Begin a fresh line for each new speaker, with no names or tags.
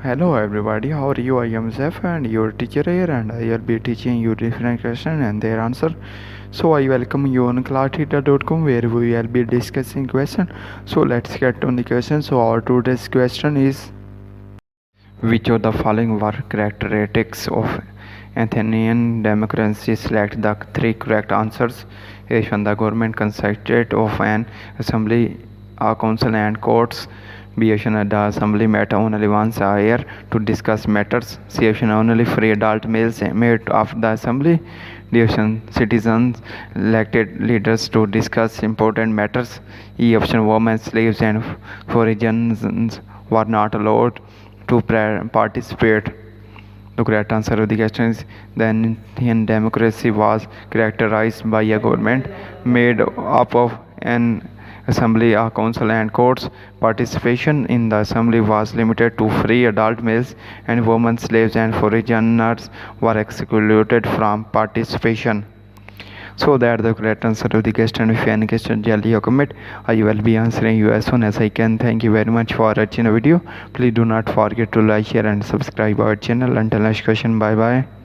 Hello everybody, how are you? I am Zeph and your teacher here, and I will be teaching you different questions and their answer. So I welcome you on classtheta.com where we will be discussing question. So let's get on the question. So our today's question is, which of the following were characteristics of Athenian democracy? Select the three correct answers. A. The government consisted of an assembly, a council and courts. B. The assembly met only once a year to discuss matters. C. Only free adult males met of the assembly. D. Citizens elected leaders to discuss important matters. E. Women, slaves and foreigners were not allowed to participate. The correct answer of the question is, the Indian democracy was characterized by a government made up of an assembly, a council and courts. Participation in the assembly was limited to free adult males, and women, slaves and foreigners were excluded from participation. So that the correct answer to the question. If any question jolly or comment, I will be answering you as soon as I can. Thank you very much for watching the video. Please do not forget to like, share and subscribe our channel. Until next question, bye bye.